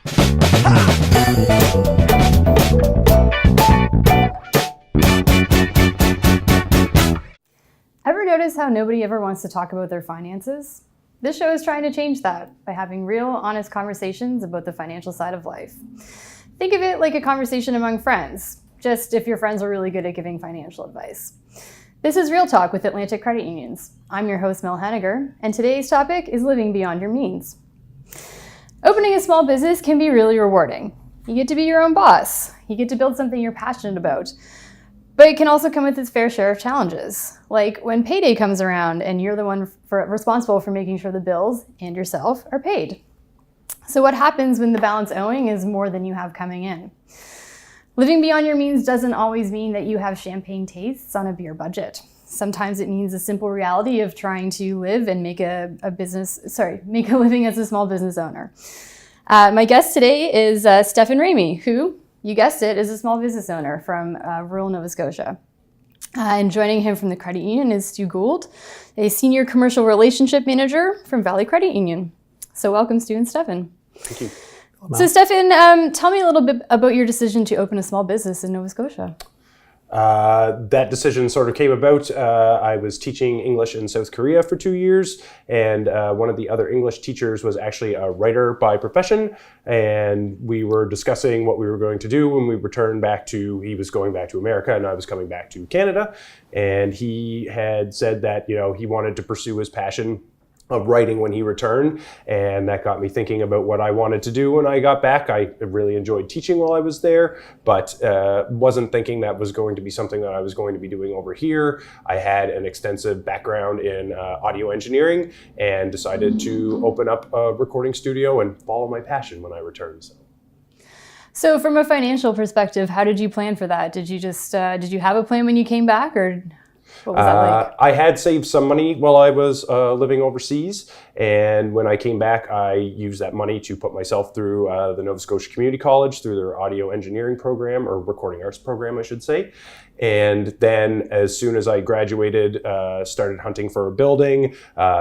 Ever notice how nobody ever wants to talk about their finances? This show is trying to change that by having real, honest conversations about the financial side of life. Think of it like a conversation among friends, just if your friends are really good at giving financial advice. This is Real Talk with Atlantic Credit Unions. I'm your host, Mel Henniger, and today's topic is living beyond your means. Opening a small business can be really rewarding. You get to be your own boss. You get to build something you're passionate about. But it can also come with its fair share of challenges, like when payday comes around and you're the one responsible for making sure the bills and yourself are paid. So what happens when the balance owing is more than you have coming in? Living beyond your means doesn't always mean that you have champagne tastes on a beer budget. Sometimes it means the simple reality of trying to live and make a living as a small business owner. My guest today is Stefan Ramey, who, you guessed it, is a small business owner from rural Nova Scotia. And joining him from the credit union is Stu Gould, a senior commercial relationship manager from Valley Credit Union. So welcome, Stu and Stefan. Thank you. So Stefan, tell me a little bit about your decision to open a small business in Nova Scotia. That decision sort of came about. I was teaching English in South Korea for 2 years, and one of the other English teachers was actually a writer by profession, and we were discussing what we were going to do when we returned back to, he was going back to America and I was coming back to Canada, and he had said that, he wanted to pursue his passion of writing when he returned, and that got me thinking about what I wanted to do when I got back. I really enjoyed teaching while I was there, but wasn't thinking that was going to be something that I was going to be doing over here. I had an extensive background in audio engineering and decided to open up a recording studio and follow my passion when I returned. So from a financial perspective, how did you plan for that? Did you have a plan when you came back, or what was that like? I had saved some money while I was living overseas, and when I came back, I used that money to put myself through the Nova Scotia Community College through their audio engineering program, or recording arts program, I should say. And then as soon as I graduated, started hunting for a building,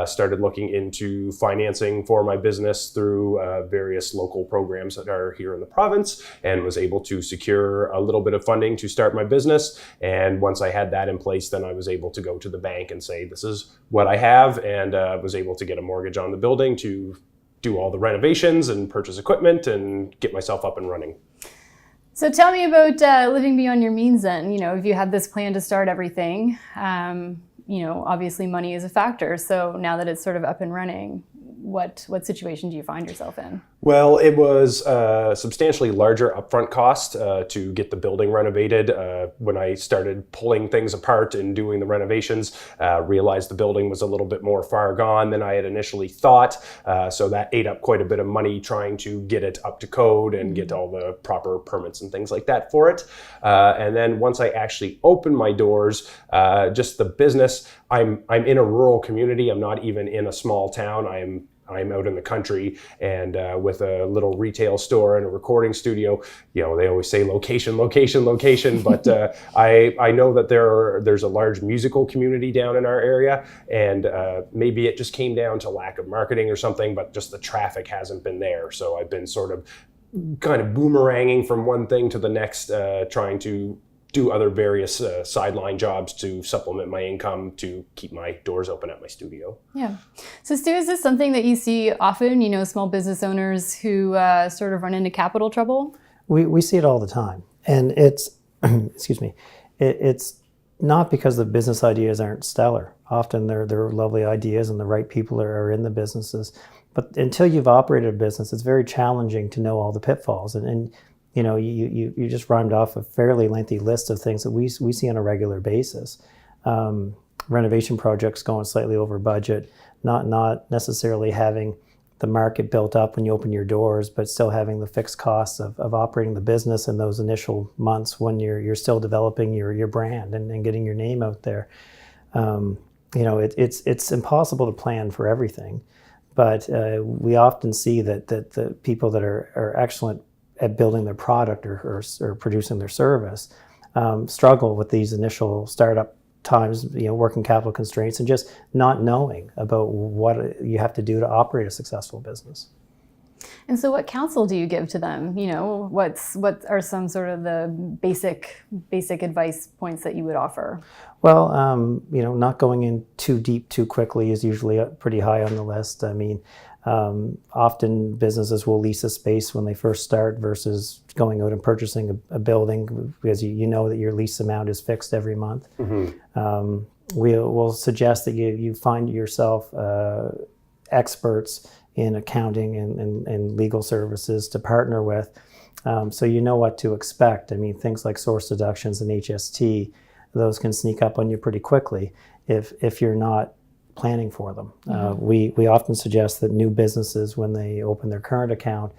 started looking into financing for my business through various local programs that are here in the province, and was able to secure a little bit of funding to start my business. And once I had that in place, then I was able to go to the bank and say, this is what I have, and was able to get a mortgage on the building to do all the renovations and purchase equipment and get myself up and running. So tell me about living beyond your means then. If you had this plan to start everything, obviously money is a factor. So now that it's sort of up and running, what situation do you find yourself in? Well, it was a substantially larger upfront cost to get the building renovated. When I started pulling things apart and doing the renovations, realized the building was a little bit more far gone than I had initially thought. So that ate up quite a bit of money trying to get it up to code and get all the proper permits and things like that for it. And then once I actually opened my doors, just the business, I'm in a rural community. I'm not even in a small town. I'm out in the country, and with a little retail store and a recording studio. They always say location, location, location, but I know that there's a large musical community down in our area, and maybe it just came down to lack of marketing or something, but just the traffic hasn't been there. So I've been sort of kind of boomeranging from one thing to the next, trying to do other various sideline jobs to supplement my income to keep my doors open at my studio. Yeah. So Stu, is this something that you see often, small business owners who sort of run into capital trouble? We see it all the time. And it's, excuse me, it's not because the business ideas aren't stellar. Often they're lovely ideas and the right people are in the businesses. But until you've operated a business, it's very challenging to know all the pitfalls. And you just rhymed off a fairly lengthy list of things that we see on a regular basis. Renovation projects going slightly over budget, not necessarily having the market built up when you open your doors, but still having the fixed costs of operating the business in those initial months when you're still developing your brand and getting your name out there. It's impossible to plan for everything, but we often see that the people that are excellent at building their product or producing their service struggle with these initial startup times, working capital constraints and just not knowing about what you have to do to operate a successful business. And so what counsel do you give to them? What are some sort of the basic advice points that you would offer? Well, not going in too deep too quickly is usually pretty high on the list. I mean, often businesses will lease a space when they first start versus going out and purchasing a building, because you know that your lease amount is fixed every month. We'll suggest that you find yourself experts in accounting and legal services to partner with, so you know what to expect. I mean, things like source deductions and HST, those can sneak up on you pretty quickly if you're not planning for them. We often suggest that new businesses, when they open their current account,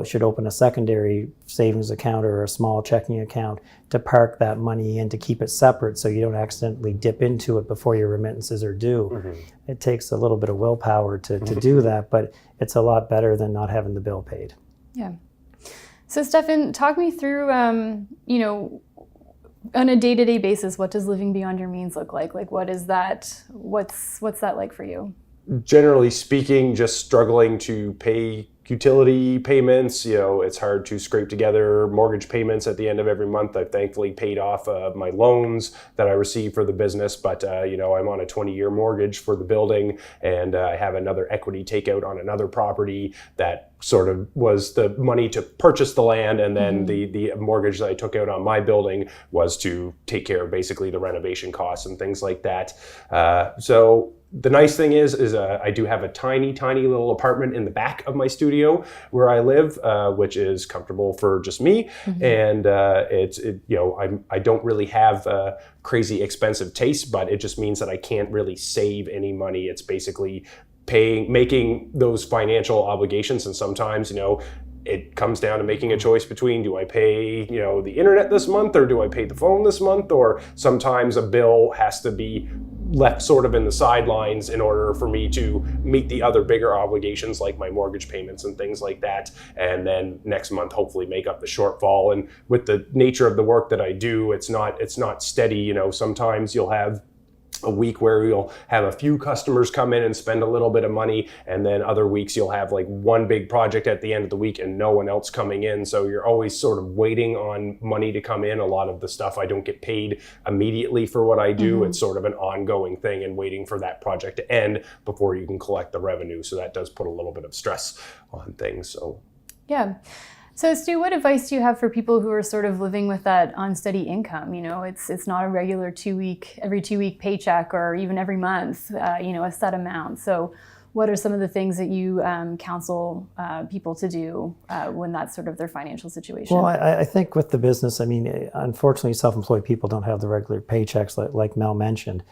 should open a secondary savings account or a small checking account to park that money in, to keep it separate so you don't accidentally dip into it before your remittances are due. It takes a little bit of willpower to do that, but it's a lot better than not having the bill paid. Yeah. So Stefan, talk me through, on a day-to-day basis, what does living beyond your means look like? Like, what is that? What's that like for you? Generally speaking, just struggling to pay utility payments. It's hard to scrape together mortgage payments at the end of every month. I've thankfully paid off my loans that I received for the business, but I'm on a 20-year mortgage for the building, and I have another equity takeout on another property that sort of was the money to purchase the land, and then the mortgage that I took out on my building was to take care of basically the renovation costs and things like that. So the nice thing is I do have a tiny little apartment in the back of my studio where I live, which is comfortable for just me. And I don't really have crazy expensive taste, but it just means that I can't really save any money. It's basically making those financial obligations, and sometimes it comes down to making a choice between, do I pay the internet this month, or do I pay the phone this month? Or sometimes a bill has to be left sort of in the sidelines in order for me to meet the other bigger obligations like my mortgage payments and things like that, and then next month hopefully make up the shortfall. And with the nature of the work that I do, it's not steady. Sometimes you'll have a week where you'll have a few customers come in and spend a little bit of money, and then other weeks you'll have like one big project at the end of the week and no one else coming in. So you're always sort of waiting on money to come in. A lot of the stuff I don't get paid immediately for what I do. It's sort of an ongoing thing, and waiting for that project to end before you can collect the revenue. So that does put a little bit of stress on things. So yeah. So Stu, what advice do you have for people who are sort of living with that unsteady income? It's not a regular every 2 week paycheck, or even every month, a set amount. So what are some of the things that you counsel people to do when that's sort of their financial situation? Well, I think with the business, unfortunately, self-employed people don't have the regular paychecks like Mel mentioned.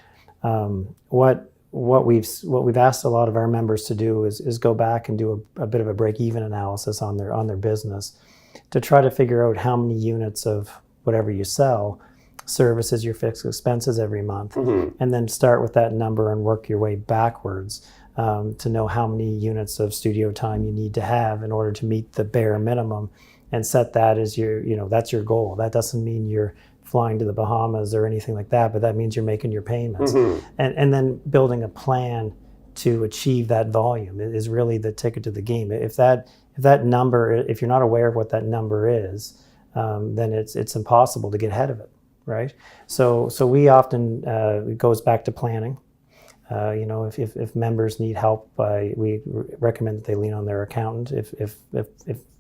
What we've asked a lot of our members to do is go back and do a bit of a break-even analysis on their business, to try to figure out how many units of whatever you sell services your fixed expenses every month, and then start with that number and work your way backwards to know how many units of studio time you need to have in order to meet the bare minimum, and set that as that's your goal. That doesn't mean you're flying to the Bahamas or anything like that, but that means you're making your payments. And then building a plan to achieve that volume is really the ticket to the game. If that number, if you're not aware of what that number is, then it's impossible to get ahead of it, right? So we often, it goes back to planning. If members need help, we recommend that they lean on their accountant if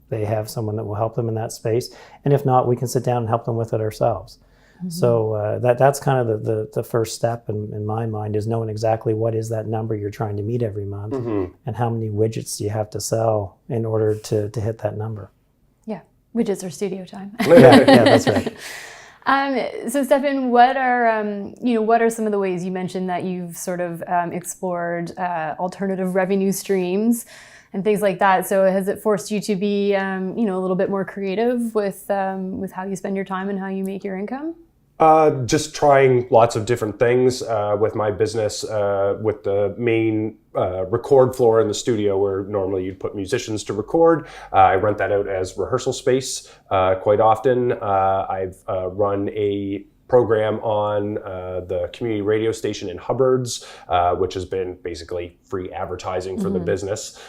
they have someone that will help them in that space. And if not, we can sit down and help them with it ourselves. So that's kind of the first step in my mind, is knowing exactly what is that number you're trying to meet every month, and how many widgets do you have to sell in order to hit that number. Yeah, widgets are studio time. yeah, that's right. So Stefan, what are some of the ways you mentioned that you've sort of explored alternative revenue streams and things like that? So has it forced you to be, a little bit more creative with how you spend your time and how you make your income? Just trying lots of different things with my business, with the main record floor in the studio where normally you'd put musicians to record. I rent that out as rehearsal space quite often. I've run a program on the community radio station in Hubbards, which has been basically free advertising for the business,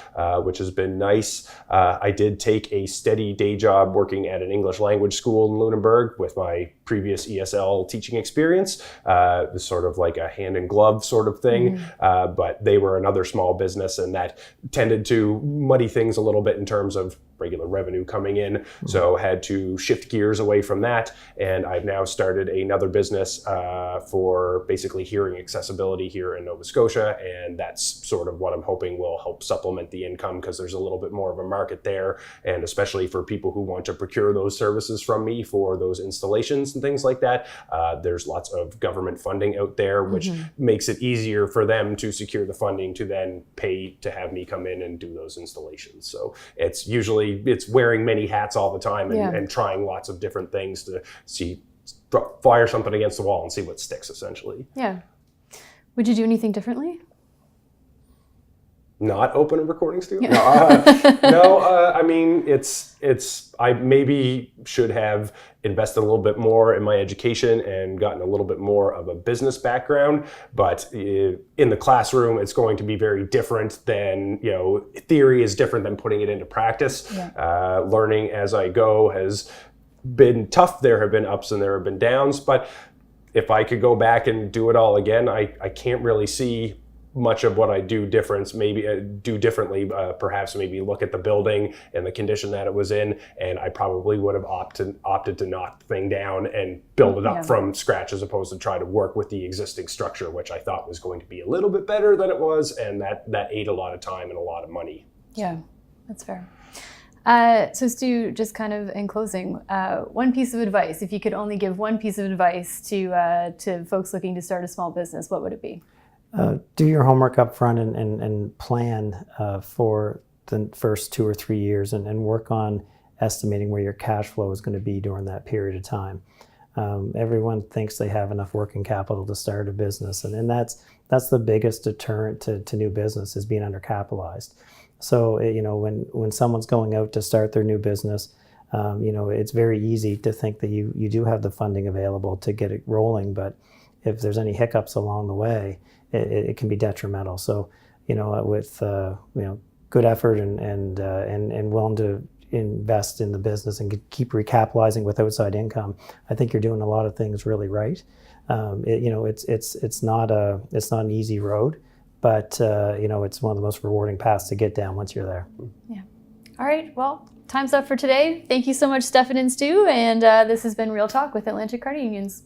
which has been nice. I did take a steady day job working at an English language school in Lunenburg with my previous ESL teaching experience. It was sort of like a hand in glove sort of thing, but they were another small business, and that tended to muddy things a little bit in terms of regular revenue coming in. So had to shift gears away from that. And I've now started another business for basically hearing accessibility here in Nova Scotia. And that's sort of what I'm hoping will help supplement the income, because there's a little bit more of a market there. And especially for people who want to procure those services from me for those installations and things like that, there's lots of government funding out there, which makes it easier for them to secure the funding to then pay to have me come in and do those installations. So it's wearing many hats all the time and trying lots of different things to fire something against the wall and see what sticks, essentially. Yeah. Would you do anything differently? Not open a recording studio? No, I mean, I maybe should have invested a little bit more in my education and gotten a little bit more of a business background. But in the classroom, it's going to be very different than, theory is different than putting it into practice. Yeah. Learning as I go has been tough. There have been ups and there have been downs. But if I could go back and do it all again, I can't really see much of what I do differently, perhaps maybe look at the building and the condition that it was in, and I probably would have opted to knock the thing down and build it up from scratch, as opposed to try to work with the existing structure, which I thought was going to be a little bit better than it was, and that ate a lot of time and a lot of money. Yeah, that's fair. So Stu, just kind of in closing, one piece of advice, if you could only give one piece of advice to folks looking to start a small business, what would it be? Do your homework up front and plan for the first 2 or 3 years and work on estimating where your cash flow is going to be during that period of time. Everyone thinks they have enough working capital to start a business, and that's the biggest deterrent to new business, is being undercapitalized. So when someone's going out to start their new business, it's very easy to think that you do have the funding available to get it rolling, but if there's any hiccups along the way, it can be detrimental. So, with good effort and willing to invest in the business and keep recapitalizing with outside income, I think you're doing a lot of things really right. It's not an easy road, but it's one of the most rewarding paths to get down once you're there. Yeah. All right. Well, time's up for today. Thank you so much, Stefan and Stu. And this has been Real Talk with Atlantic Credit Unions.